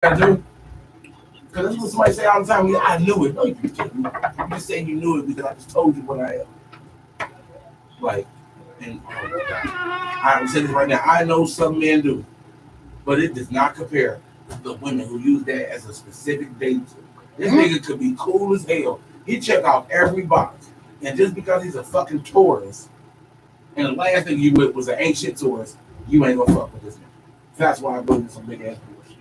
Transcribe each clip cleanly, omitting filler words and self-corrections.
I do. Because that's what somebody say all the time. Yeah, I knew it. No, you didn't. You just saying you knew it because I just told you what I am. Like, and oh my God. I'm saying this right now. I know some men do, but it does not compare to the women who use that as a specific date. This nigga could be cool as hell. He check off every box. And just because he's a fucking tourist, and the last thing you with was an ancient tourist, you ain't gonna fuck with this nigga. That's why I believe in some big ass bullshit.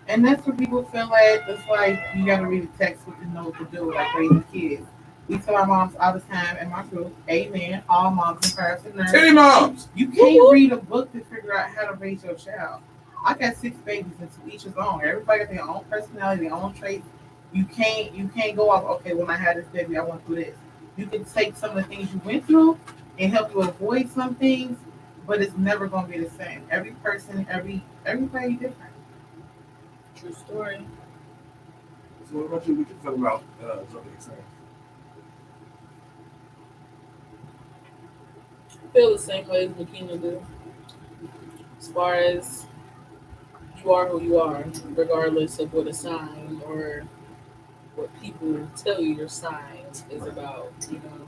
And that's what people feel like. It's like you gotta read the text what you know what to do, like raising kids. We tell our moms all the time in my group, amen, all moms in person nurse. Titty moms! You can't read a book to figure out how to raise your child. I got 6 babies and to each his own. Everybody got their own personality, their own traits. You can't go off, okay, when I had this baby, I went through this. You can take some of the things you went through and help you avoid some things, but it's never gonna be the same. Every person, everybody different. True story. So what about you? We can talk about zodiac signs. I feel the same way as Makina do. As far as you are who you are, regardless of what a sign or what people tell you your sign is about. You know,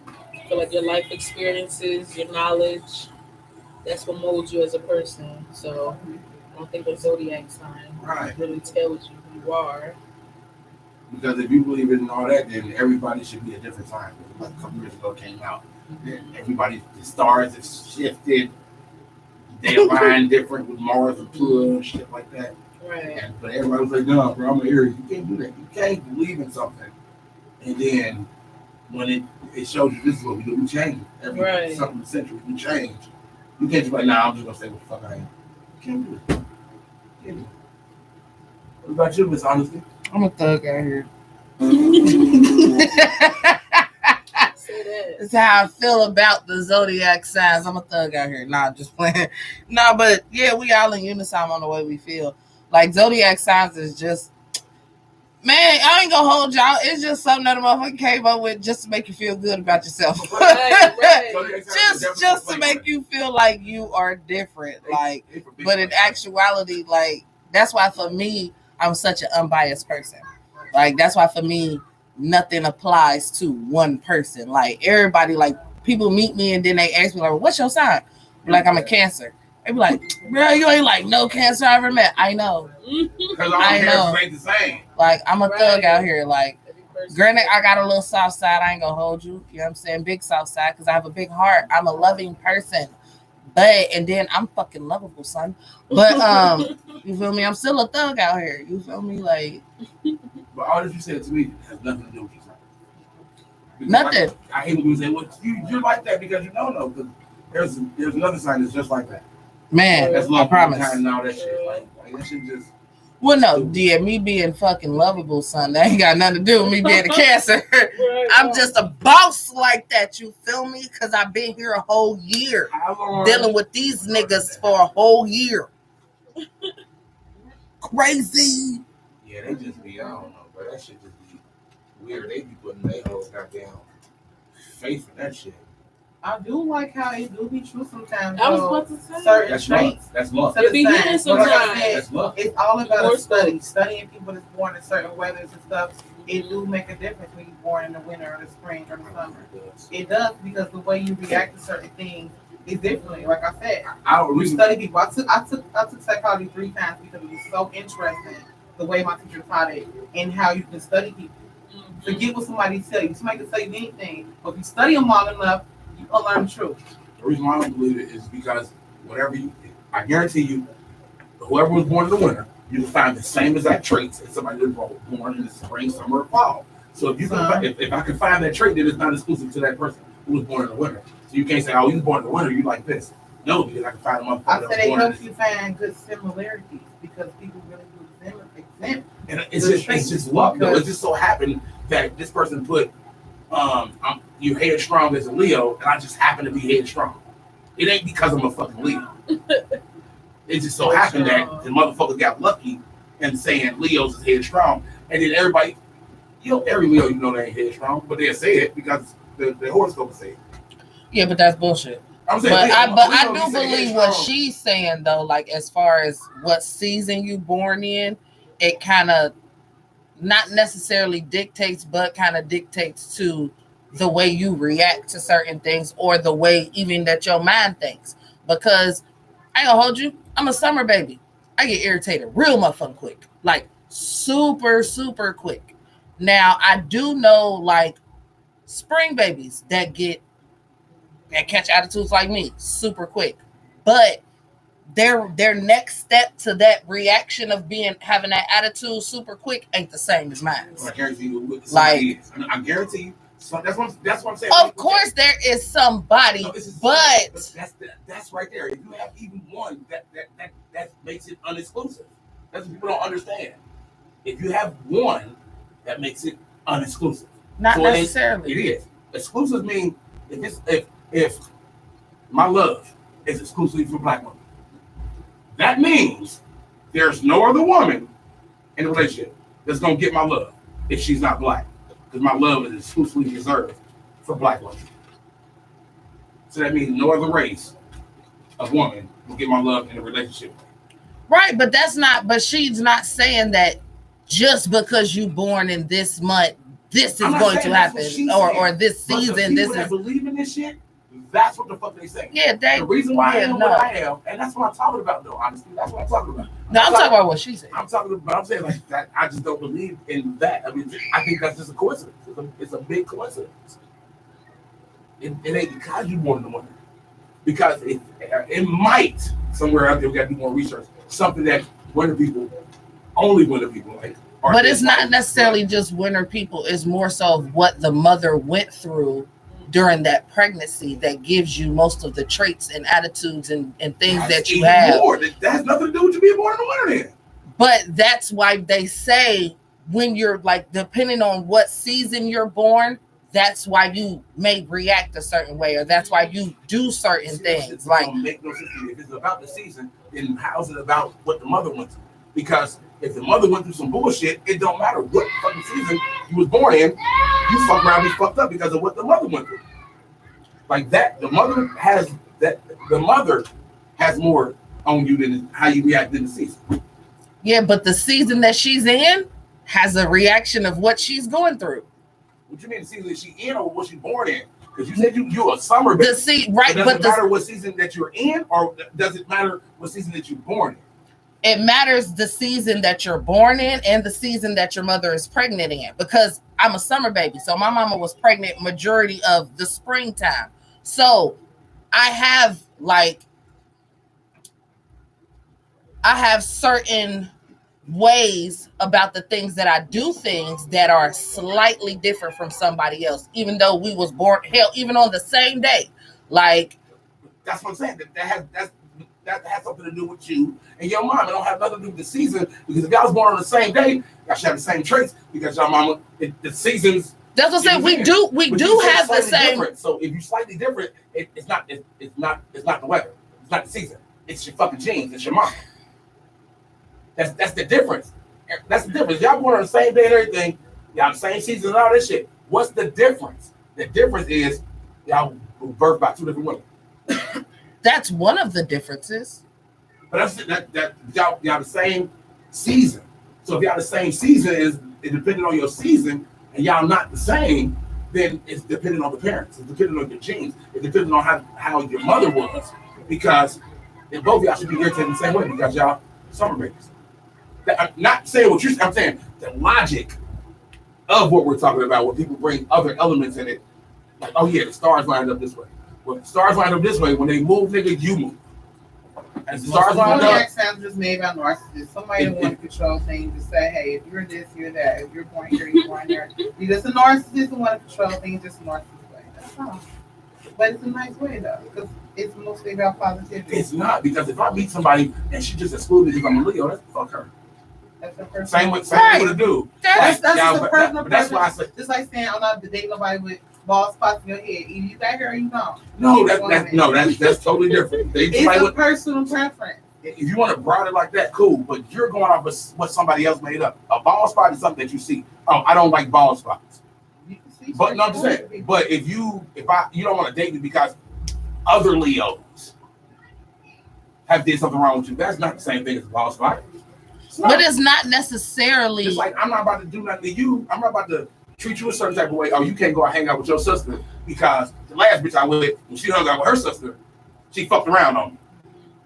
I feel like your life experiences, your knowledge, that's what molds you as a person. So I don't think the zodiac sign Right. really tells you who you are. Because if you believe in all that, then everybody should be a different sign. Like a couple years ago came out. Everybody, the stars have shifted. They align different with Mars and Pluto and shit like that. Right. But everybody was like, no, bro, I'm an Aries. You can't do that. You can't believe in something. And then when it shows you this is what we do, we change. Every something century, we change. You can't just be like, nah, I'm just going to say what the fuck I am. You can't do it. You can't do it. What about you, Miss Honesty? I'm a thug out here. Say that. That's how I feel about the zodiac signs. I'm a thug out here. Nah, just playing. Nah, but yeah, we all in unison on the way we feel. Like zodiac signs is just, man, I ain't gonna hold y'all. It's just something that a motherfucker came up with just to make you feel good about yourself. Right. just to make you feel like you are different. Like, but in actuality, like that's why for me, I'm such an unbiased person. Like that's why for me, nothing applies to one person. Like everybody, like people meet me and then they ask me like, "What's your sign?" Like I'm a Cancer. They be like, "Bro, you ain't like no Cancer I ever met." I know. Because all Cancers ain't the same. Like I'm a thug out here. Like, granted, I got a little soft side. I ain't gonna hold you. You know what I'm saying? Big soft side because I have a big heart. I'm a loving person. But and then I'm fucking lovable, son. But you feel me? I'm still a thug out here. You feel me? Like, but all that you said to me has nothing to do with your sign. Nothing. I hate when you say, "Well, you're like that because you don't know." Because there's another sign that's just like that. Man, that's I promise. And all that shit. Like that shit just. Well, no, yeah, me being fucking lovable, son, that ain't got nothing to do with me being a Cancer. I'm just a boss like that, you feel me? Because I've been here a whole year dealing with these niggas for a whole year. Crazy. Yeah, they just be, I don't know, but that shit just be weird. They be putting their whole goddamn faith in that shit. I do like how it do be true sometimes. I was about to say certain traits. That's love. It be hidden sometimes. That's love. It's all about studying people that's born in certain weathers and stuff. It do make a difference when you're born in the winter or the spring or the summer. It does because the way you react to certain things is different. Like I said, we study people. I took psychology 3 times because it was so interesting the way my teacher taught it and how you can study people. Forget what somebody tell you. Somebody can tell you anything, but if you study them long enough, you will learn the truth. The reason why I don't believe it is because I guarantee you, whoever was born in the winter, you will find the same exact traits as somebody that was born in the spring, summer, or fall. So if I can find that trait, then it's not exclusive to that person who was born in the winter. So you can't say, "Oh, you was born in the winter, you like this." No, because I can find them. I said they help you find good similarities because people really do exempt. And it's just luck though. It just so happened that this person put you headstrong as a Leo, and I just happen to be headstrong. It ain't because I'm a fucking Leo. It just so happened that the motherfuckers got lucky and saying Leo's is headstrong, and then everybody, every Leo they ain't headstrong, but they'll say it because the horoscope will say it. Yeah, but that's bullshit. I'm saying, I do believe what she's saying though. Like as far as what season you born in, it kind of not necessarily dictates, but kind of dictates to the way you react to certain things or the way even that your mind thinks. Because I ain't gonna hold you, I'm a summer baby. I get irritated real motherfucking quick, like super, super quick. Now I do know like spring babies that catch attitudes like me super quick, but their next step to that reaction of having that attitude super quick ain't the same as mine. I guarantee you, like I guarantee you. So that's what I'm saying. Of course, there is somebody, but that's right there. If you have even one, that makes it unexclusive. That's what people don't understand. If you have one, that makes it unexclusive. Not so necessarily. It is. Exclusive means if my love is exclusively for black women, that means there's no other woman in a relationship that's gonna get my love if she's not black, because my love is exclusively reserved for black women. So that means no other race of woman will get my love in a relationship. Right, but but she's not saying that just because you born in this month, this is going to happen, or this season. This is believe in this shit. That's what the fuck they say. Yeah, the reason why I am what I am, and that's what I'm talking about, though. Honestly, that's what I'm talking about. I'm talking about what she said. I'm saying like that. I just don't believe in that. I mean, I think that's just a coincidence. It's a big coincidence. It ain't because you born in the winter. Because it might somewhere out there we got to do more research. Something that only winter people like. But it's not necessarily just winter people. It's more so of what the mother went through during that pregnancy that gives you most of the traits and attitudes and things that you have. That has nothing to do with you being born in the winter then. But that's why they say when you're like, depending on what season you're born, that's why you may react a certain way, or that's why you do certain things. Like, don't make no sense. If it's about the season, then how's it about what the mother went through? Because if the mother went through some bullshit, it don't matter what fucking season you was born in, you fuck around and be fucked up because of what the mother went through. Like that, the mother has more on you than how you react in the season. Yeah, but the season that she's in has a reaction of what she's going through. What you mean the season that she's in or what she's born in? Because you said you're a summer baby. Right, does it matter what season that you're in, or does it matter what season that you're born in? It matters the season that you're born in and the season that your mother is pregnant in, because I'm a summer baby. So my mama was pregnant majority of the springtime. So I have certain ways about the things that I do things that are slightly different from somebody else, even though we was born, hell, even on the same day. Like, that's what I'm saying. That has something to do with you and your mom. It don't have nothing to do with the season, because if y'all was born on the same day, y'all should have the same traits, because y'all mama, the seasons. That's what I'm saying. We do have the same. Different. So if you're slightly different, it's not the weather. It's not the season. It's your fucking genes. It's your mom. That's the difference. That's the difference. Y'all born on the same day and everything. Y'all the same season and all this shit. What's the difference? The difference is y'all were birthed by two different women. That's one of the differences. But that y'all the same season. So if y'all the same season, it depending on your season, and y'all not the same, then it's depending on the parents. It's depending on your genes. It's depending on how your mother was, because then both of y'all should be irritated the same way, because y'all summer babies. I'm not saying what you're saying. I'm saying the logic of what we're talking about, when people bring other elements in it, like, oh yeah, the stars lined up this way. Well, the stars lined up this way. When they move, nigga, you move. As the stars lined up. Sounds just made by narcissists. Somebody that want to control things to say, hey, if you're this, you're that. If you're born here, you're born there. You're just a narcissist who want to control things just a narcissist way. That's fine. But it's a nice way though, because it's mostly about positivity. It's not, because if I meet somebody and she just excluded because I'm a Leo, that's fuck her. That's the person. Same with a dude. That's just a personal. That's why I say. Just like saying I'm not to date nobody with bald spots in your head. Either you got hair or you don't. No, that's totally different. It's a personal preference. If you want to broaden it like that, cool. But you're going off of what somebody else made up. A bald spot is something that you see. Oh, I don't like bald spots. But no, I'm just saying. But if you don't want to date me because other Leos have did something wrong with you, that's not the same thing as a lost life. But it's not necessarily. It's like I'm not about to do nothing to you. I'm not about to treat you a certain type of way. Oh, you can't go and hang out with your sister because the last bitch I with, when she hung out with her sister, she fucked around on me.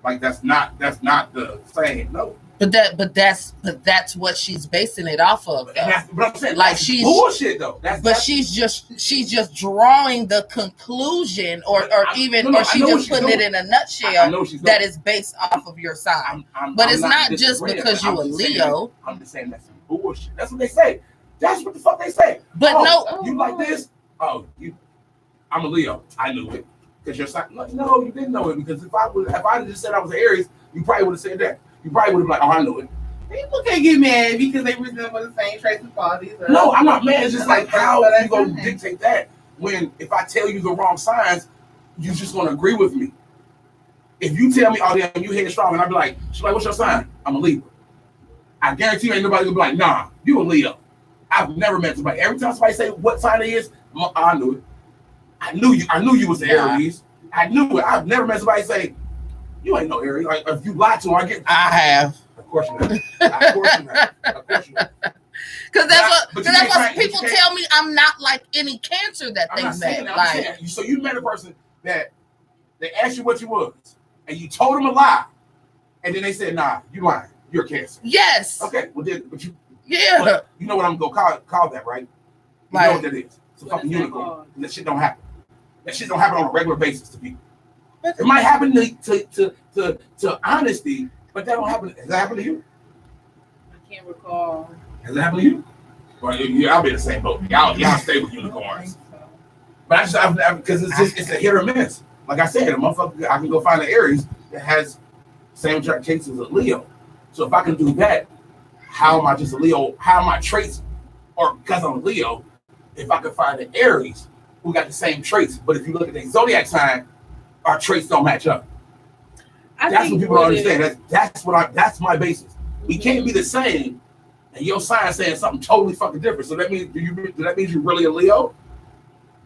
Like that's not the same. No. But that's what she's basing it off of. But I'm saying, like that's she's bullshit though. She's just drawing the conclusion, or she's just putting it in a nutshell that is based off of your sign. But it's not just because you're a Leo. I'm just saying that's bullshit. That's what they say. That's what the fuck they say. But you like this? Oh, I'm a Leo. I knew it because you're sign. No, you didn't know it because if I just said I was an Aries, you probably would have said that. You probably would have been like, oh, I knew it. People can't get mad because they resemble the same traits and qualities. No, I'm not mad. It's just like how you gonna dictate that when if I tell you the wrong signs, you just gonna agree with me. If you tell me, oh damn, you headstrong, and I'll be like, she's like, what's your sign? I'm a Libra. I guarantee you ain't nobody gonna be like, nah, you a Leo. I've never met somebody. Every time somebody say what sign it is, I knew it. I knew you was the Aries. I knew it. I've never met somebody say, you ain't no Aries. Like if you lie to them, I have. Of course you have. Of course you have. Of course you have. Because that's what people tell me. I'm not like any Cancer that they met. So you met a person that they asked you what you was, and you told them a lie, and then they said, "Nah, you lying. You're a Cancer." Yes. Okay. Well, but you. Yeah. But you know what I'm gonna call that, right? You know what that is. It's a fucking unicorn. And that shit don't happen. That shit don't happen on a regular basis to people. It might happen to honesty, but that don't happen. Has that happened to you? I can't recall. Has that happened to you? Well, y'all be in the same boat. Y'all stay with unicorns. But because it's a hit or miss. Like I said, a motherfucker, I can go find an Aries that has same traits as a Leo. So if I can do that, how am I just a Leo? How am I traits? Or because I'm a Leo, if I can find an Aries who got the same traits, but if you look at the zodiac sign, our traits don't match up. That's what people don't understand. That's my basis. We can't be the same, and your sign saying something totally fucking different. So that means you're really a Leo?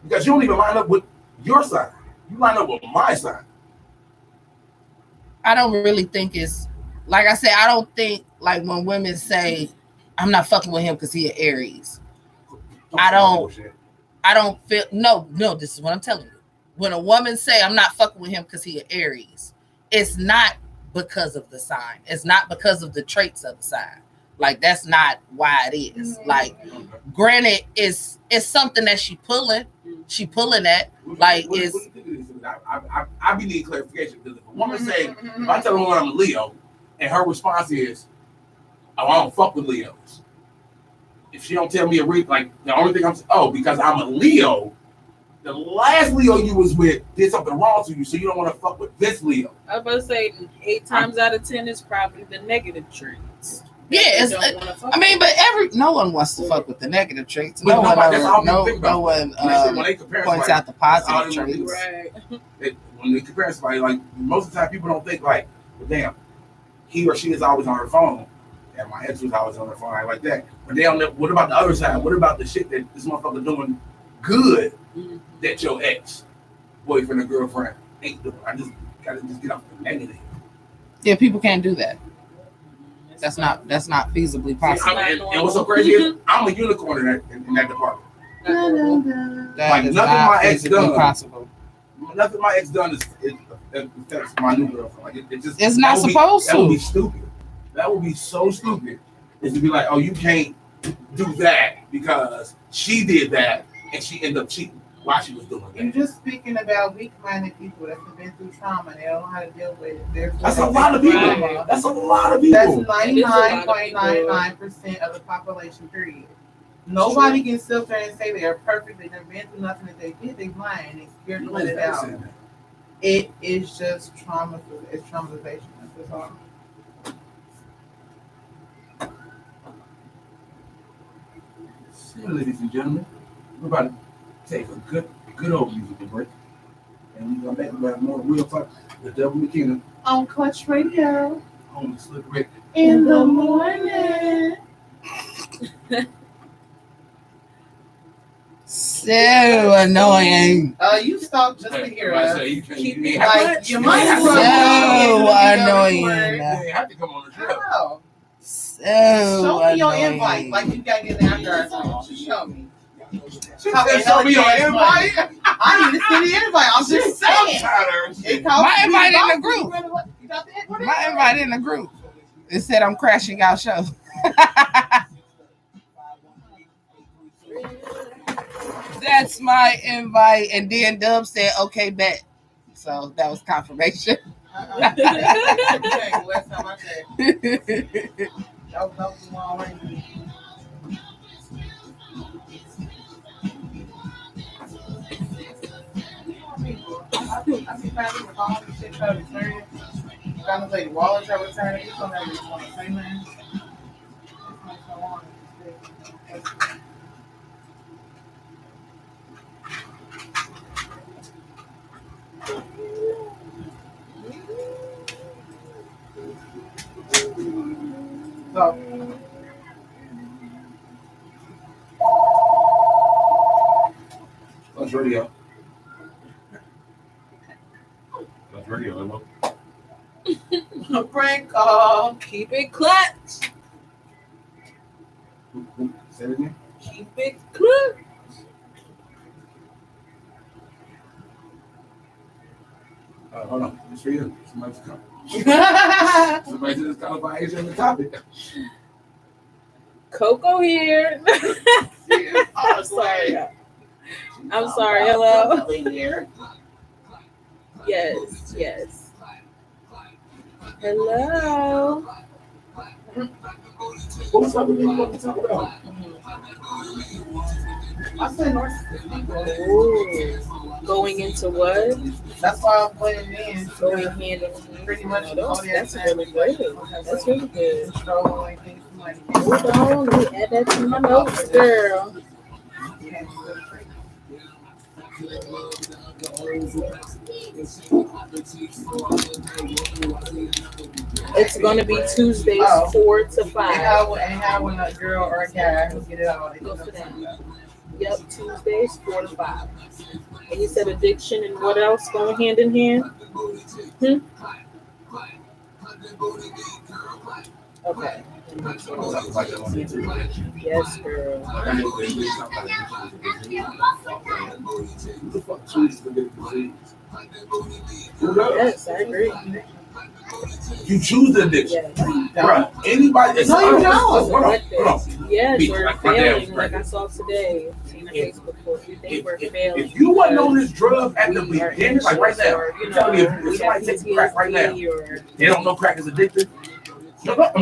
Because you don't even line up with your sign. You line up with my sign. I don't really think it's like I said. I don't think like when women say, "I'm not fucking with him because he an Aries." I don't feel no. This is what I'm telling you. When a woman say, "I'm not fucking with him because he an Aries," it's not because of the sign. It's not because of the traits of the sign. Like that's not why it is. Like, granted, it's something that she pulling at. Like it's. I be needing clarification because if a woman say, if I tell a woman I'm a Leo, and her response is, "Oh, I don't fuck with Leos." If she don't tell me like the only thing because I'm a Leo. The last Leo you was with did something wrong to you, so you don't want to fuck with this Leo. I was about to say 8 times out of 10 is probably the negative traits. Yeah, but no one wants to fuck with the negative traits. No one points out the positive traits. Right. When they compare somebody, like most of the time, people don't think like, well, damn, he or she is always on her phone, and my ex was always on her phone, like that. But they don't know. What about the other side? What about the shit that this motherfucker doing good that your ex boyfriend or girlfriend ain't doing? I just gotta get off the negative. Yeah, people can't do that. That's not feasibly possible. And what's so crazy is I'm a unicorn in that department. Like nothing my ex done. Possible. Nothing my ex done is affects my new girlfriend. Like it's not supposed to. That would be stupid. That would be so stupid. Is to be like, oh, you can't do that because she did that and she ended up cheating while she was doing that. You're just speaking about weak-minded people that's been through trauma and they don't know how to deal with it. That's a lot of people. Right. That's a lot of people. That's 99.99% of the population, period. Nobody can sit there and say they are perfect. They've never been through nothing that they did. They're lying. They're scared to let it out. It is just trauma. It's traumatization. That's all. So, ladies and gentlemen, we're about to take a good old musical break. And we're going to have more real talk with Dubb Makina On Clutch Radio. On the Slick Rick. In the morning. So annoying. You stop just to hear us. You Like, you might as well annoying. You have to come on the show. So Show me your annoying. invite. Like, you gotta get down there. Show me. Show me your invite. I need to see the invite. I'm just saying. My invite in the group. My invite in the group. It said I'm crashing out show. That's my invite. And then Dubb said, okay, bet. So that was confirmation. Last time I checked. That was the wrong way. I see family with all this shit trying to return it. Found this lady Waller trying to return it. You don't have this one, same man. So, That's radio. That's radio, Emma. a prank call. Keep it clutch. Say it again. Keep it clutch. Hold on. It's for you. Somebody's coming. Somebody just called by Asia on the topic. Coco here. I'm sorry. I'm sorry. Hello. Yes. Yes. Hello. What's up with you? What to talk about? I said North. Ooh. Going into what? That's why I'm putting in. Going hand in hand. Pretty much. That's really good. That's really good. Controlling things like Hold on. Let me add that to my notes, girl. It's gonna be Tuesdays 4 to 5. And how when a girl or a guy who get it all, they Go go for that. Yep, Tuesdays 4 to 5. And you said addiction and what else going hand in hand? Okay. Yes, girl. Yes, I agree. You choose the addiction. Yes. Bruh, anybody. No, you don't. Hold on. Yes, Beat, we're like my dad was failing. Like I saw today on Facebook post. We think we're failing. If you wasn't on this drug at the beginning, like right now, I'm telling you, if somebody takes crack right now, they don't know crack is addictive.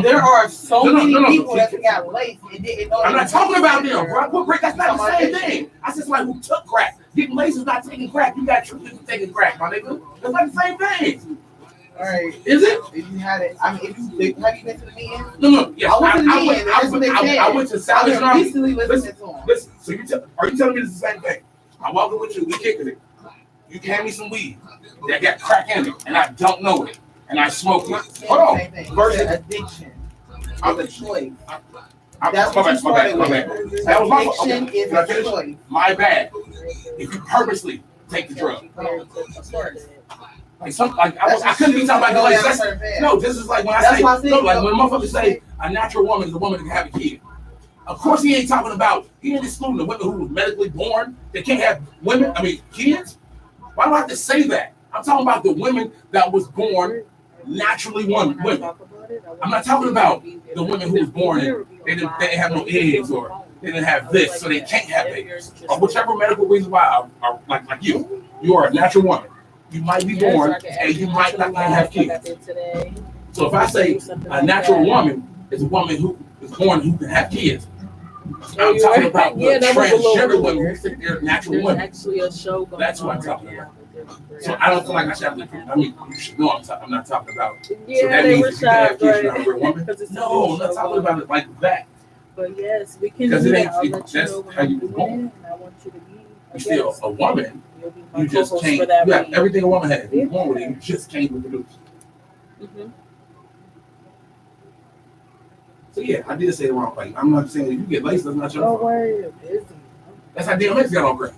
There are so many people that got laced and didn't know. I'm not talking about them, bro. That's not the same thing. I said somebody who took crack. Getting laced is not taking crack. You got tricked into taking crack, my nigga. That's not the same thing. All right. Is it? If you had it, I mean, have you been to the meeting? No. Yes, I went to the meeting. That's what they said. I went to I Salvation was Army. recently listening to them. Listen. So are you telling me this is the same thing? I'm walking with you. We kicking it. You hand me some weed that got crack in it, and I don't know it, and I smoke it. Hold on. Versus addiction. I'm a choice. That's my bad. That was my fault. Addiction is a choice. My bad. If you purposely take the drug. Like I couldn't be talking about the no, this is like when I say like when motherfuckers say a natural woman is a woman that can have a kid. Of course he ain't talking about he ain't excluding the women who was medically born that can't have kids. Why do I have to say that? I'm talking about the women that was born naturally women. I'm not talking about the women who was born and they didn't have no eggs or they didn't have this, so they can't have babies. Or whichever medical reason why like you are a natural woman. You might be born and you might not have kids. So if I say a natural woman is a woman who is born who can have kids, I'm talking about the transgender women who think they're natural women. That's what I'm talking about. So I don't feel like I should have to. I mean, you should know I'm not talking about. Yeah, so that they means were if you can have kids, you're not a real woman. Because it's No, I'm not talking about it like that. But yes, we can. Because do it that. ain't. I'll let you That's know when how you I'm were doing born. it, and I want you to be. You're still a woman. You'll be my You just co-host can't. for that You have week. everything a woman has. You're born with it. You just can't reproduce. Mm-hmm. So yeah, I did say the wrong thing. I'm not saying if you get laced, that's not your Don't fault. worry, you're busy. That's how DMX got on crack.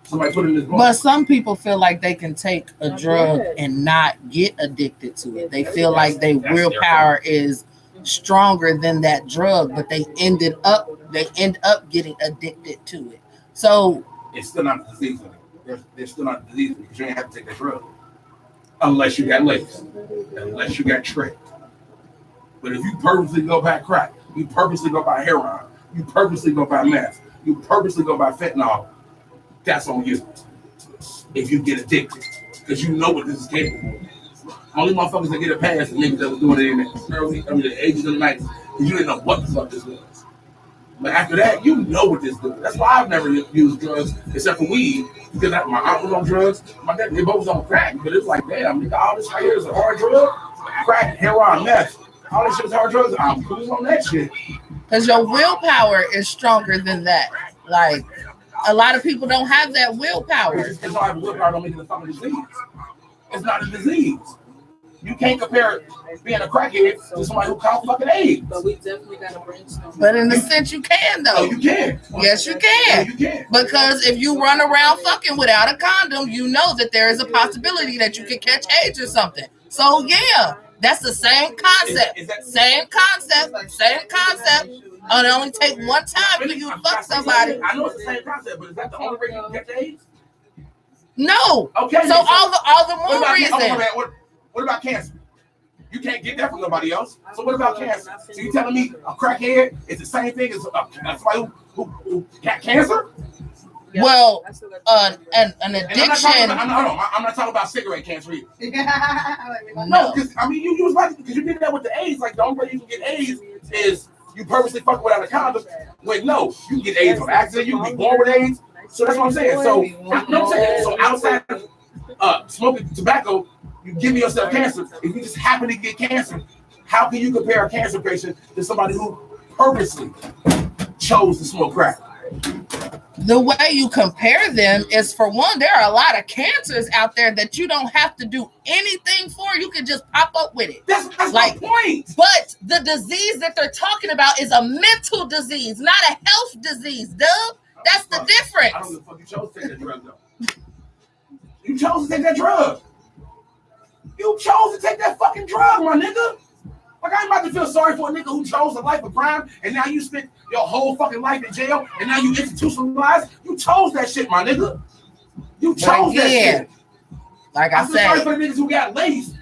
Somebody put in this book. But some people feel like they can take a drug and not get addicted to it. They feel like their willpower is stronger than that drug, but they end up getting addicted to it. So it's still not a disease. There's still not a disease because you ain't have to take that drug unless you got laced, unless you got tricked. But if you purposely go buy crack, you purposely go buy heroin, you purposely go buy meth, you purposely go buy fentanyl, that's on you. If you get addicted, because you know what this is capable of. Only motherfuckers that get a pass are niggas that was doing it in the ages of the 90s, because you didn't know what the fuck this was. But after that, you know what this does. That's why I've never used drugs except for weed, because my aunt was on drugs, my dad, they both was on crack, but it's like, damn, nigga, all this right here is a hard drug. Crack, heroin, meth, all this shit is hard drugs. I'm cool on that shit. Because your willpower is stronger than that. Like, a lot of people don't have that willpower. It's not willpower, don't make it a fucking disease. It's not a disease. You can't compare being a crackhead to somebody who caught fucking AIDS. But we definitely got to brainstorm. But in a sense, you can, though. Oh, you can. Yes, you Yeah, can. you can. Because if you run around fucking without a condom, you know that there is a possibility that you can catch AIDS or something. So, yeah, that's the same concept. Same concept. It only take one time for you to fuck somebody. I know it's the same concept, but is that the only way you can catch AIDS? No. Okay. So all the more reason. What about cancer? You can't get that from nobody else. So what about cancer? So you telling me a crackhead is the same thing as somebody who got cancer? Well, an addiction. I'm not talking about cigarette cancer either. No. No, because I mean you was right because you did that with the AIDS. Like the only way you can get AIDS is you purposely fuck without a condom. Wait, no, you can get AIDS from accident. You can be born with AIDS. So that's what I'm saying. So so outside of smoking tobacco, you give yourself cancer. If you just happen to get cancer, how can you compare a cancer patient to somebody who purposely chose to smoke crack? The way you compare them is, for one, there are a lot of cancers out there that you don't have to do anything for. You can just pop up with it. That's like, my point. But the disease that they're talking about is a mental disease, not a health disease, Dubb. That's the difference. I don't give a fuck. You chose to take that drug, though. You chose to take that drug. You chose to take that fucking drug, my nigga. Like, I'm about to feel sorry for a nigga who chose a life of crime, and now you spent your whole fucking life in jail, and now you institutionalized. You chose that shit, my nigga. You chose that shit. Like I feel sorry for the niggas who got laced.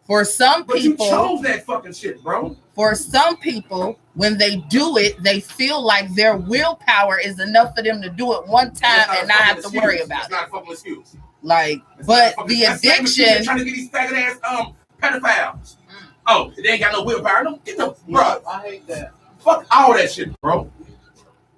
For some people, you chose that fucking shit, bro. For some people, when they do it, they feel like their willpower is enough for them to do it one time and not have to worry about it. It's not a fucking excuse. Like, but the addiction. Trying to get these faggot ass pedophiles. Oh, they ain't got no willpower. No, get the bro. I hate that. Fuck all that shit, bro.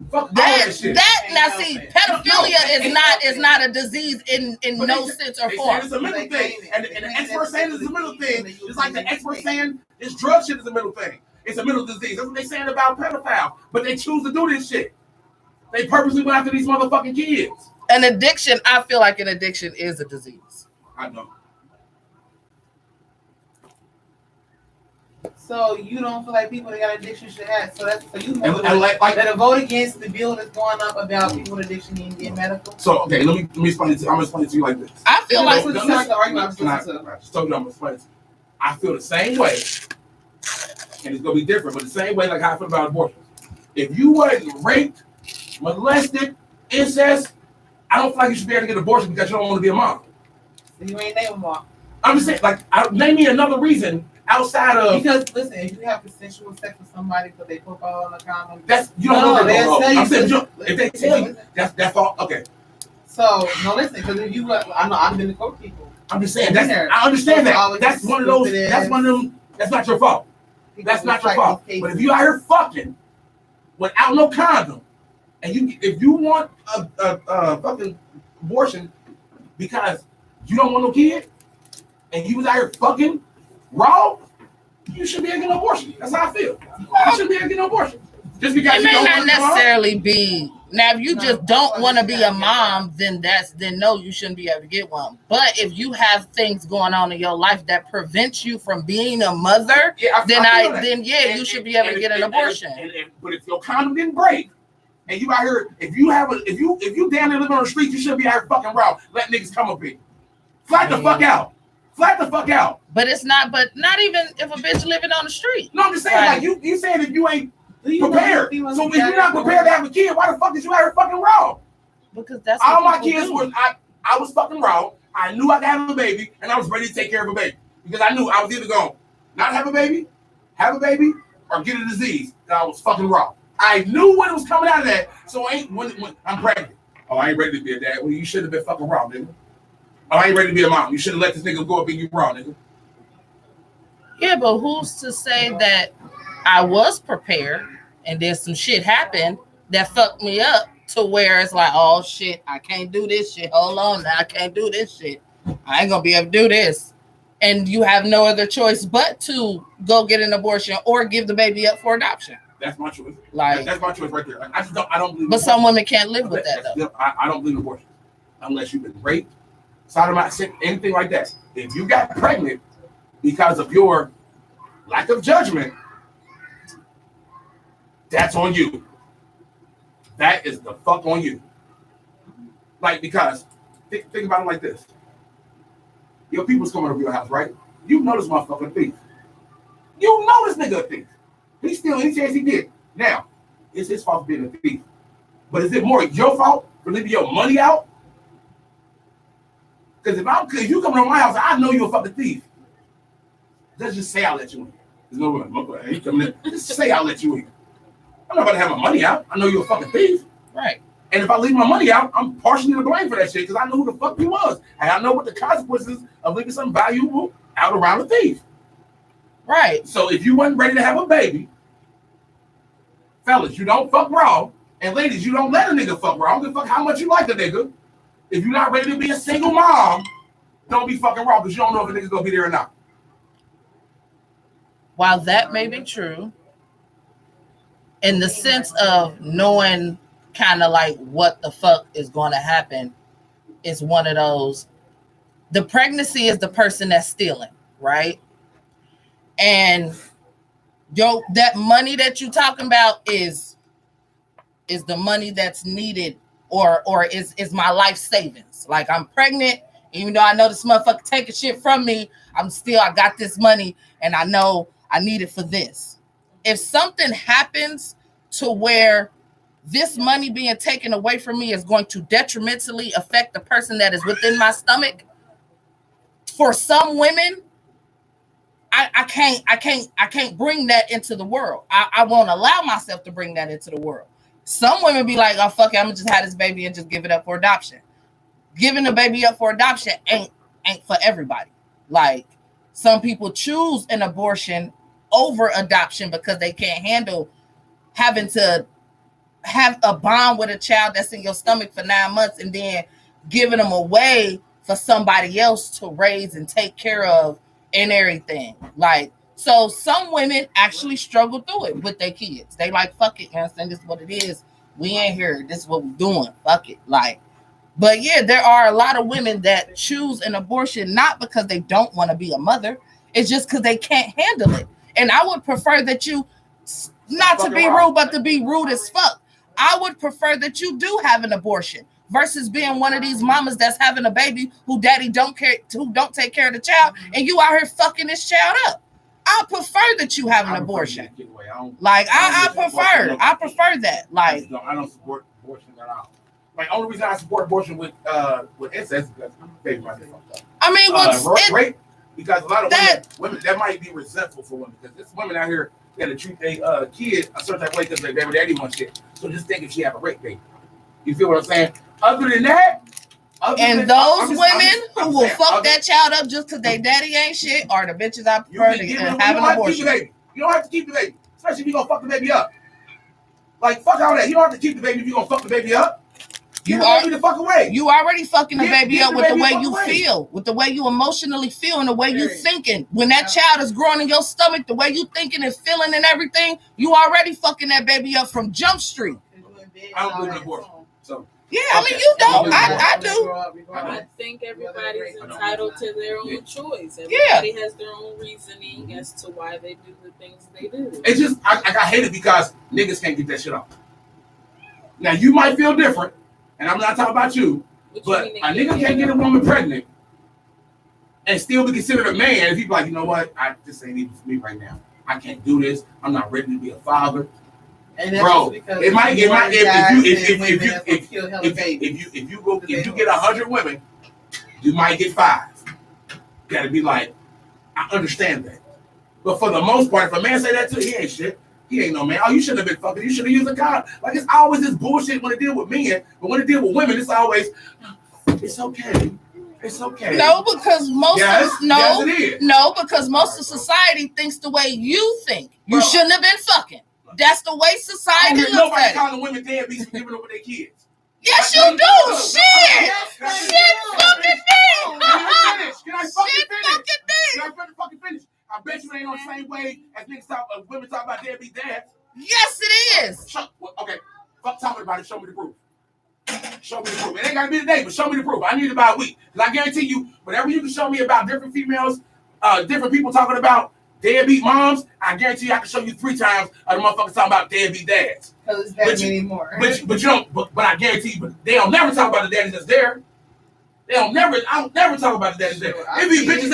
Fuck all that shit. Now see, pedophilia is not a disease in no sense or form. It's a mental thing, and the expert saying it's a mental thing. It's like the expert saying this drug shit is a mental thing. It's a mental disease. That's what they saying about pedophiles. But they choose to do this shit. They purposely went after these motherfucking kids. An addiction, I feel like an addiction is a disease. I know. So you don't feel like people that got addiction should have. So you like that a vote against the bill that's going up about people with addiction and getting medical. So okay, let me explain it to you. I'm gonna explain it to you like this. I feel like the argument I just told you I'm gonna explain it. I feel the same way, and it's gonna be different, but the same way like how I feel about abortion. If you wasn't raped, molested, incest, I don't feel like you should be able to get an abortion because you don't want to be a mom. So you ain't name a mom. I'm just saying, like, name me another reason outside of because listen, if you have consensual sex with somebody because they put all on the condom, that's you don't know that. I'm saying if they tell you that's all okay. So no, listen, because if you I know I've been to court people. I'm just saying I understand that. That's one of those. That's one of them. That's not your fault. That's not your fault. But if you out here fucking without no condom, and if you want a fucking abortion because you don't want no kid, and you was out here fucking raw, you should be able to get an abortion. That's how I feel. You should be able to get an abortion. Just because it may not necessarily be. Now, if you just don't want to be a mom, then no, you shouldn't be able to get one. But if you have things going on in your life that prevents you from being a mother, you should be able to get an abortion. But if your condom didn't break, and you out here, if you down there living on the street, you shouldn't be out here fucking raw. Let niggas come up here. Flat the fuck out. Flat the fuck out. But it's not. But not even if a bitch living on the street. No, I'm just saying, like you saying if you ain't prepared. So if you're not prepared to have a kid, why the fuck is you out here fucking raw? Because that's all my kids were. I was fucking raw. I knew I could have a baby, and I was ready to take care of a baby because I knew I was either going to not have a baby, or get a disease. And I was fucking raw. I knew when it was coming out of that. So when I'm pregnant. Oh, I ain't ready to be a dad. Well, you should have been fucking raw, nigga. Oh, I ain't ready to be a mom. You should have let this nigga go up and you raw, nigga. Yeah, but who's to say that I was prepared and then some shit happened that fucked me up to where it's like, oh shit, I can't do this shit. Hold on now, I can't do this shit. I ain't gonna be able to do this. And you have no other choice but to go get an abortion or give the baby up for adoption. That's my choice. Like that's my choice right there. I don't believe. But some women can't live with that though. I don't believe in abortion unless you've been raped, sodomized, anything like that. If you got pregnant because of your lack of judgment, that's on you. That is the fuck on you. Like, because think about it like this. Your people's coming over your house, right? You know this motherfucker a thief. You know this nigga a thief. He's stealing any chance he did. Now, it's his fault for being a thief. But is it more your fault for leaving your money out? Because if you come to my house, I know you're a fucking thief. Let's just say I'll let you in. There's no way. Hey, come in. Just say I'll let you in. I'm not about to have my money out. I know you're a fucking thief. Right. And if I leave my money out, I'm partially to blame for that shit because I know who the fuck you was. And I know what the consequences of leaving something valuable out around a thief. Right. So if you wasn't ready to have a baby, fellas, you don't fuck raw. And ladies, you don't let a nigga fuck raw. I don't give a fuck how much you like a nigga. If you're not ready to be a single mom, don't be fucking raw because you don't know if a nigga's gonna be there or not. While that may be true, in the sense of knowing kind of like what the fuck is going to happen, is one of those. The pregnancy is the person that's stealing, right? And that money that you talking about is the money that's needed or is my life savings. Like, I'm pregnant, even though I know this motherfucker taking shit from me, I got this money and I know I need it for this. If something happens to where this money being taken away from me is going to detrimentally affect the person that is within my stomach, for some women, I can't bring that into the world. I won't allow myself to bring that into the world. Some women be like, oh fuck it, I'm gonna just have this baby and just give it up for adoption. Giving the baby up for adoption ain't for everybody. Like, some people choose an abortion over adoption because they can't handle having to have a bond with a child that's in your stomach for 9 months and then giving them away for somebody else to raise and take care of and everything. Like, so some women actually struggle through it with their kids. They like, fuck it, you understand? This is what it is. We ain't here. This is what we're doing. Fuck it. Like, but yeah, there are a lot of women that choose an abortion not because they don't want to be a mother. It's just because they can't handle it. And I would prefer that you, not to be rude, but to be rude as fuck. I would prefer that you do have an abortion versus being one of these mamas that's having a baby who daddy don't take care of the child, and you out here fucking this child up. I prefer that you have an abortion. Like, I prefer that. Like, I don't support abortion at all. Like, only reason I support abortion with incest is because baby might be fucked up. I mean, rape, because a lot of women that might be resentful for women because there's women out here that treat their kid a certain way because their baby daddy wants shit. So just think if she have a rape baby. You feel what I'm saying? Other than that, those women who will fuck that child up just because their daddy ain't shit are the bitches I prefer to have an abortion. You don't have to keep the baby, especially if you're gonna fuck the baby up. Like, fuck all that. You don't have to keep the baby if you're gonna fuck the baby up. Give the baby the fuck away. You already fucking the baby up with the way you feel, with the way you emotionally feel, and the way you thinking. When that child is growing in your stomach, the way you thinking and feeling and everything, you already fucking that baby up from Jump Street. I don't believe in abortion. So yeah, I mean, you don't. I do. I think everybody's entitled to their own choice. Everybody has their own reasoning as to why they do the things they do. It's just I hate it because niggas can't get that shit off. Now you might feel different, and I'm not talking about you, but a nigga can't get a woman pregnant and still be considered a man if he's like, you know what, this ain't even for me right now. I can't do this. I'm not ready to be a father. And that's bro, it might if you get 100 women, you might get 5. You gotta be like, I understand that. But for the most part, if a man say that to you, he ain't shit. He ain't no man. Oh, you shouldn't have been fucking. You should have used a condom. Like, it's always this bullshit when it deal with men, but when it deal with women, it's always, it's okay. It's okay. No, because most because most of Right, society thinks the way you think. You Bro. shouldn't have been fucking. That's the way I society don't hear looks nobody at it. calling women deadbeats for giving up with their kids. Yes, you do. Shit. Shit fucking Can I me. finish? Can I Shit fucking finish? I bet you ain't on the same way as niggas talk, women talk about deadbeat dads. Yes, it is. Okay, fuck talking about it. Show me the proof. Show me the proof. It ain't gotta be today, but show me the proof. I need it about a week. Because I guarantee you, whatever you can show me about different females, different people talking about deadbeat moms, I guarantee you I can show you 3 times of the motherfuckers talking about deadbeat dads. Because it's that many more. But you don't. But I guarantee you, but they don't never talk about the daddies that's there. I don't never talk about the daddies there. It be bitches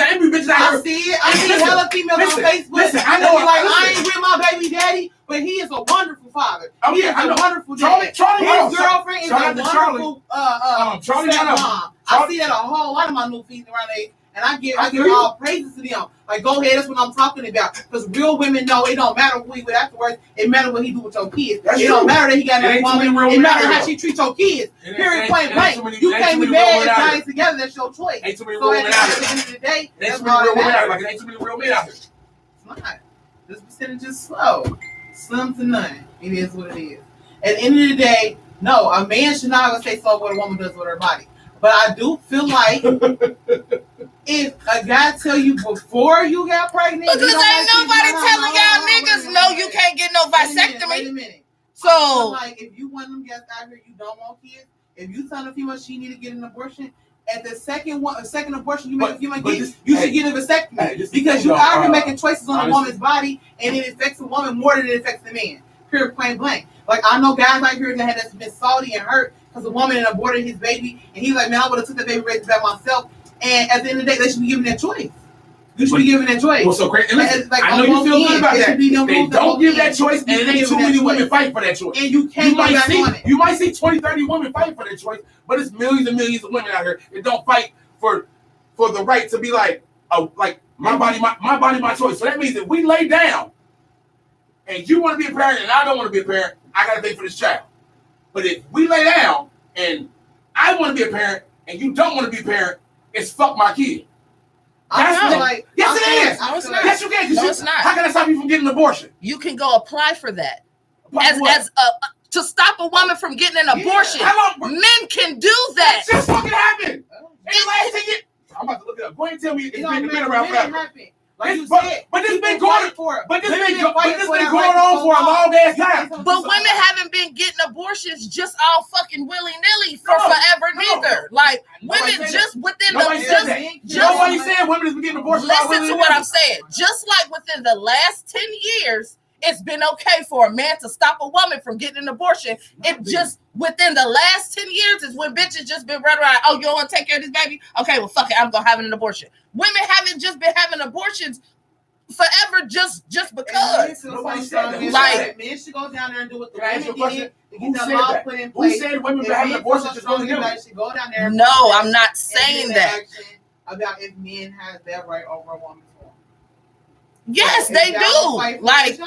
out I here. see it. I see hella females on Facebook. Listen, I know. I ain't with my baby daddy, but he is a wonderful father. Oh, He yeah, is I a know. wonderful Charlie, dad. His girlfriend is a shout out to Charlie. wonderful Charlie, stepmom. I see that a whole lot of my new feeds around there. And I give all praises to them. Like, go ahead, that's what I'm talking about. Because real women know it don't matter who he with afterwards. It matters what he do with your kids. That's it true. Don't matter that he got It another ain't woman. It matters how she treats your kids. Period, point blank. You can't be mad if y'all ain't together. That's your choice. Ain't too many So real at women out the here. end of the day, Ain't that's too many all real that women out here. matters. Like, it ain't too many real men out here. It's not. This percentage is slow. Slim to none. It is what it is. At the end of the day, no, a man should not have to say so what a woman does with her body. But I do feel like if a guy tell you before you got pregnant, Because ain't nobody telling y'all niggas, no, you can't get no vasectomy. Wait a minute. So, like, if you want them guys out here, you don't want kids. If you tell a female she need to get an abortion, at the second abortion you make a female get, you should get a vasectomy because you out here making choices on a woman's body, and it affects a woman more than it affects the man. Period, point blank. Like, I know guys out here that's been salty and hurt because a woman aborted his baby, and he's like, man, I would have took the baby raised by myself. And at the end of the day, they should be given that choice. You should be given that choice. What's so crazy? Listen, like, I know you feel good about that. They don't give that choice, and it it ain't too many women fighting for that choice. And you can't go back on it. You might see 20, 30 women fighting for that choice, but it's millions and millions of women out here that don't fight for the right to be like my body, my choice. So that means if we lay down and you want to be a parent and I don't want to be a parent, I got to pay for this child. But if we lay down and I want to be a parent and you don't want to be a parent, it's fuck my kid. Yes, it is. No, it's not. Yes, you can. No, it's not. How can I stop you from getting an abortion? You can go apply for that. To stop a woman from getting an abortion. Men can do that. That just fucking happened. I'm about to look it up. Go ahead and tell me it's been around forever. Like you said, but this been going on for a long ass time. But women haven't been getting abortions just all fucking willy nilly for forever neither. Like, women just within Nobody said women has been getting abortions. Listen to what I'm saying. Just like within the last 10 years, it's been okay for a man to stop a woman from getting an abortion. It just within the last 10 years is when bitches just been running around. Oh, you don't want to take care of this baby? Okay, well, fuck it. I'm gonna have an abortion. Women haven't just been having abortions forever just because. Nobody said that. Like, men should go down there and do what the women did. Who said that? Who said women been having abortions just willy nilly? Go down there. No, I'm not saying that. About if men have that right over a woman's home. Yes, they do. Like, right.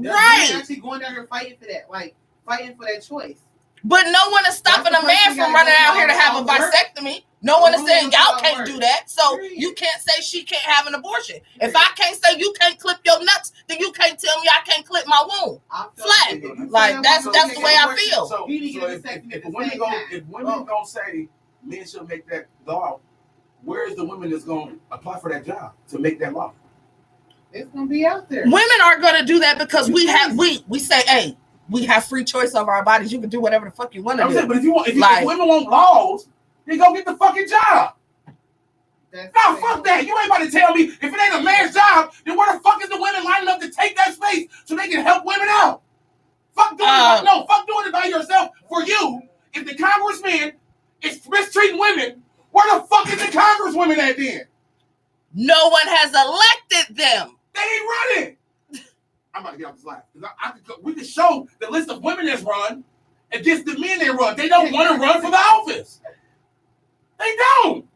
Actually going down here fighting for that, like fighting for that choice. But no one is stopping a man from running out here to have a vasectomy. No one is saying y'all can't do that. So you can't say she can't have an abortion. If I can't say you can't clip your nuts, then you can't tell me I can't clip my womb. Flat. Like, that's the way I feel. So if women gonna say men should make that law, where is the women that's gonna apply for that job to make that law? It's gonna be out there. Women aren't gonna do that because we say, hey, we have free choice over our bodies. You can do whatever the fuck you want to do. Saying, but if women want laws, then go get the fucking job. No, fuck that. You ain't about to tell me if it ain't a man's job, then where the fuck is the women lining up to take that space so they can help women out? fuck doing it by yourself for you. If the congressman is mistreating women, where the fuck is the congresswomen at then? No one has elected them. They ain't running. I'm about to get off this line. We can show the list of women that's run against the men that run. They don't want to run for the office. They don't.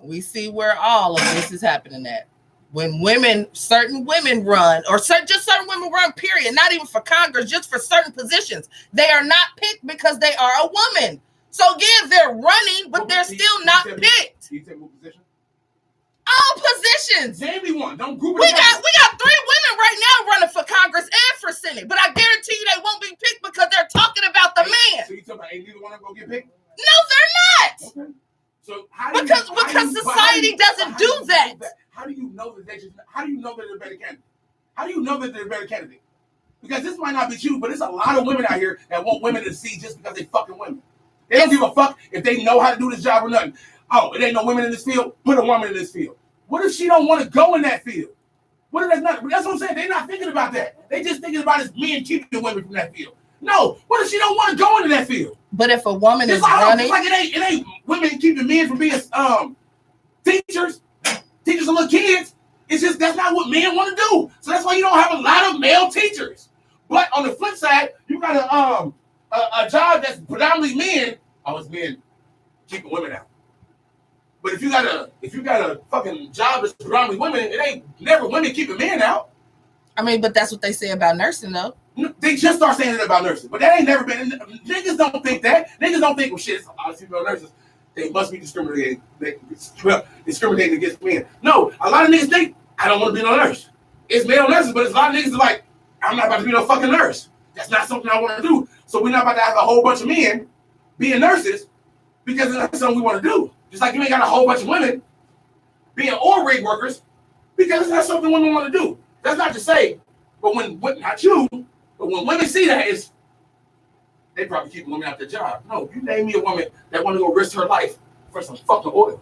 We see where all of this is happening at. When certain women run, or just certain women run, period, not even for Congress, just for certain positions, they are not picked because they are a woman. So yeah, they're running, but they're still not picked. Can you tell me what position? All positions. Name me one. Don't group it. We got 3 women right now running for Congress and for Senate, but I guarantee you they won't be picked because they're talking about the man. So you talking about ain't neither one of them gonna get picked? No, they're not. Okay. So how because society doesn't do that. How do you know that how do you know that they're a better candidate? How do you know that they're a better candidate? Because this might not be true, but there's a lot of women out here that want women to see just because they fucking women. They don't give a fuck if they know how to do this job or nothing. Oh, it ain't no women in this field. Put a woman in this field. What if she don't want to go in that field? What if that's not? That's what I'm saying. They're not thinking about that. They just thinking about is men keeping women from that field. No. What if she don't want to go into that field? But if a woman is running, running, it ain't women keeping men from being teachers of little kids. It's just that's not what men want to do. So that's why you don't have a lot of male teachers. But on the flip side, you got a job that's predominantly men. Oh, it's men keeping women out. But if you got a fucking job that's predominantly women, it ain't never women keeping men out. I mean, but that's what they say about nursing, though. They just start saying it about nursing, but that ain't never been. Niggas don't think that. Niggas don't think, well, shit, it's a lot of female nurses. They must be discriminating against men. No, a lot of niggas think, I don't want to be no nurse. It's male nurses, but it's a lot of niggas are like, I'm not about to be no fucking nurse. That's not something I want to do. So we're not about to have a whole bunch of men being nurses because that's something we want to do. Just like you ain't got a whole bunch of women being oil rig workers because that's something women want to do. That's not to say, but not you, but when women see that, they probably keep women out their job. No, you name me a woman that want to go risk her life for some fucking oil.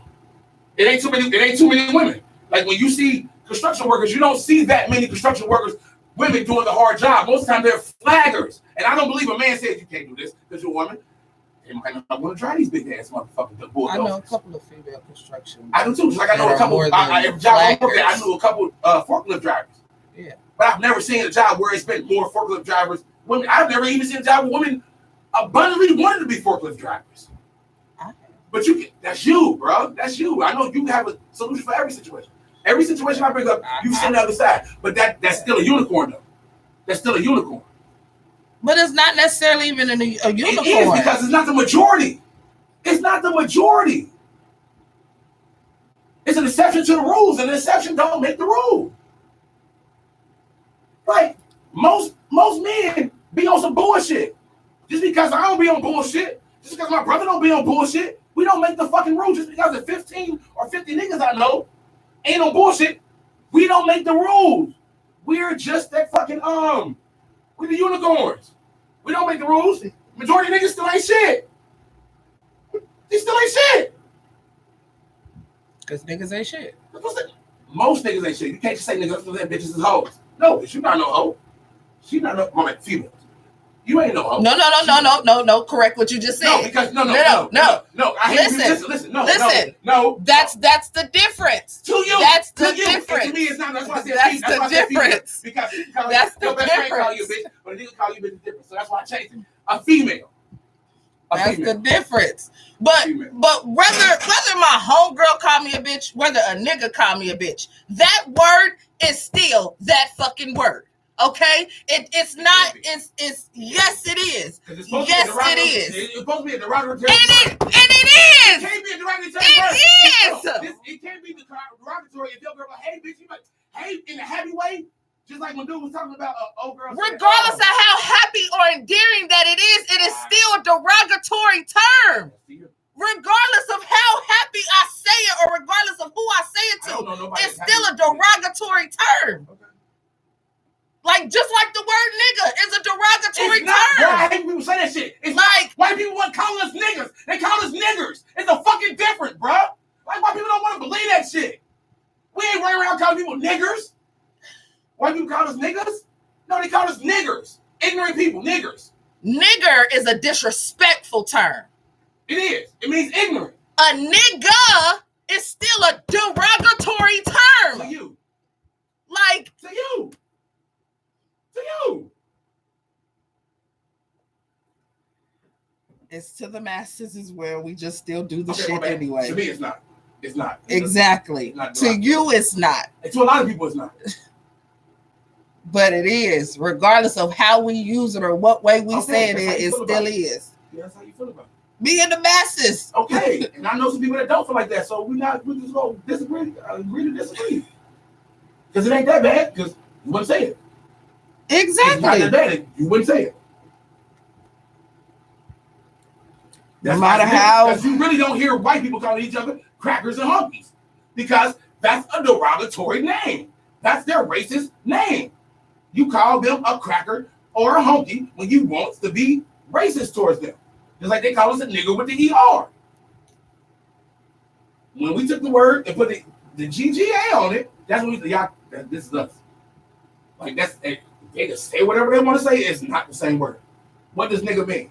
It ain't too many women. Like when you see construction workers, you don't see that many construction workers, women doing the hard job. Most of the time they're flaggers. And I don't believe a man says you can't do this because you're a woman. They might not want to drive these big ass motherfucking bulldozers. I know a couple of female construction. I do too. Just like I know a couple. I knew a couple forklift drivers. Yeah. But I've never seen a job where it's been more forklift drivers. Women. I've never even seen a job where women abundantly wanted to be forklift drivers. But that's you, bro. That's you. I know you have a solution for every situation. Every situation I bring up, you sit on the other side. But that's still a unicorn, though. That's still a unicorn. But it's not necessarily even a unicorn. It is because it's not the majority. It's not the majority. It's an exception to the rules, and an exception don't make the rule. Like most men be on some bullshit. Just because I don't be on bullshit, just because my brother don't be on bullshit, we don't make the fucking rule. Just because the 15 or 50 niggas I know ain't on bullshit, we don't make the rules. We're just that fucking we're the unicorns. We don't make the rules. Majority of niggas still ain't shit. They still ain't shit. Because niggas ain't shit. Most niggas ain't shit. You can't just say niggas because that bitches is hoes. No, she not no hoe. She not no female. You ain't no hoe. No. Correct what you just said. No, because no. I hate listen. No. That's the difference. To you, that's the difference. difference. To me, it's not. That's why I said that's the difference. Because that's the your best friend call you a bitch, but a nigga call you a bitch is different. So that's why I changed it. A female. That's the difference. But whether my homegirl call me a bitch, whether a nigga call me a bitch, that word is still that fucking word. Okay? It's not, it's yes, it is. Yes, it is. It's supposed to be a derogatory term. And it is. It can't be a derogatory term. It is. It can't be derogatory if your girl like, hey, bitch, you like, hey, in a happy way. Just like when dude was talking about old girl. Regardless of how happy or endearing that it is still a derogatory term. Regardless of how happy I say it or regardless of who I say it to, it's still a derogatory term. Okay. Like, just like the word nigga is a derogatory term. Bro, I hate people say that shit. It's like white people want to call us niggas. They call us niggers. It's a fucking difference, bro. Like, white people don't want to believe that shit. We ain't running around calling people niggers. White people call us niggas? No, they call us niggers. Ignorant people, niggers. Nigger is a disrespectful term. It is. It means ignorant. A nigga is still a derogatory term. To you. Like, to you. To you. It's to the masses as well. We just still do the Okay, shit anyway. To me, it's not. It's not. Exactly. It's not to you, it's not. And to a lot of people, it's not. But it is, regardless of how we use it or what way we say it, it still is. Yeah, that's how you feel about it. Me and the masses. Okay, and I know some people that don't feel like that, so we just go disagree, agree to disagree. Because it ain't that bad, because you wouldn't say it. Exactly. It's not that bad, you wouldn't say it. No matter how. Because you really don't hear white people calling each other crackers and honkies. Because that's a derogatory name. That's their racist name. You call them a cracker or a honky when you want to be racist towards them. Just like they call us a nigger with the ER. When we took the word and put the GGA on it, that's when we said, y'all, this is us. Like, that's, they just say whatever they want to say. It's not the same word. What does nigger mean?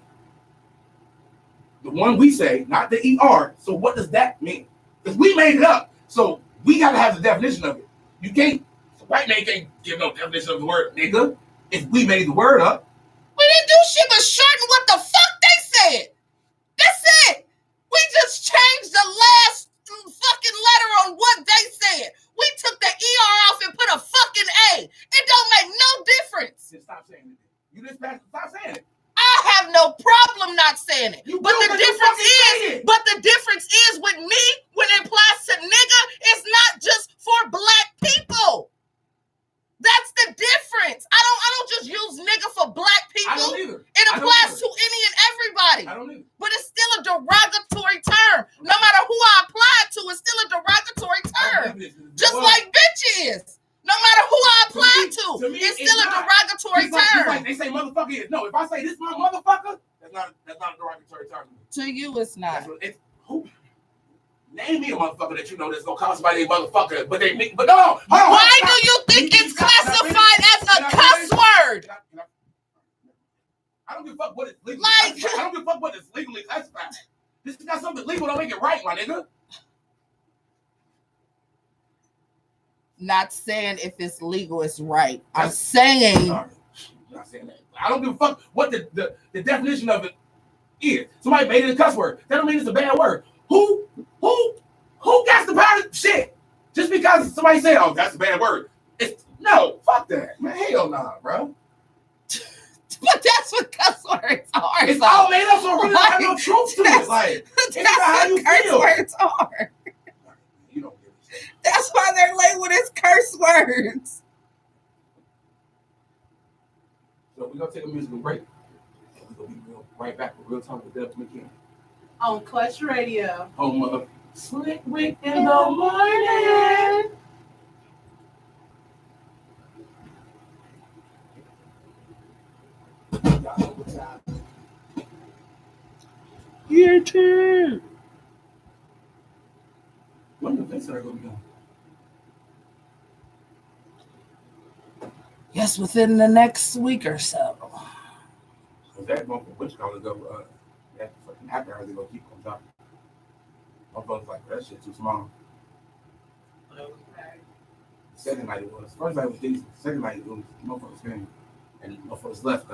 The one we say, not the ER. So what does that mean? Because we made it up. So we got to have the definition of it. You can't, white man can't give no definition of the word nigga if we made the word up. We didn't do shit but shorten what the fuck they said. That's it. We just changed the last fucking letter on what they said. We took the ER off and put a fucking A. It don't make no difference. Just stop saying it. You just stop saying it. I have no problem not saying it. But the difference is with me, when it applies to nigga, it's not just for black people. That's the difference. I don't just use nigga for black people. I don't either. It applies to any and everybody. I don't either. But it's still a derogatory term. No matter who I apply it to, it's still a derogatory term. Just like bitch is. No matter who I apply to, it's still a derogatory term. Like they say motherfucker is. No, if I say this my motherfucker, that's not a derogatory term. To you, it's not. Who? Name me a motherfucker that you know that's gonna call somebody a motherfucker, but no. Why do you think it's classified as a cuss word? I don't give a fuck what it's legally. Like, I don't give a fuck what it's legally classified. This is not something legal. Don't make it right, my nigga. Not saying if it's legal, it's right. I'm saying. Sorry. I'm not saying that. I don't give a fuck what the definition of it is. Somebody made it a cuss word. That don't mean it's a bad word. Who got the power to shit? Just because somebody said, "Oh, that's a bad word." No, fuck that, man. Hell nah, bro. But that's what cuss words are. It's all made up, so really don't have no truth to it. Like, it's not how you curse feel. Words are. You don't give a shit. That's why they're labeled as curse words. So we're gonna take a musical break. We're gonna be right back with Real Talk with Dubb Makina. On Clutch Radio. Home of Slick Wick in the morning. Your turn. When the events are going to be on? Yes, within the next week or so. Because that going for which going to go, that fucking after hours, they're going to keep on top. My folks like, that shit too small. Okay. Second night it was. First night was decent. Second night it was motherfuckers came. And motherfuckers left because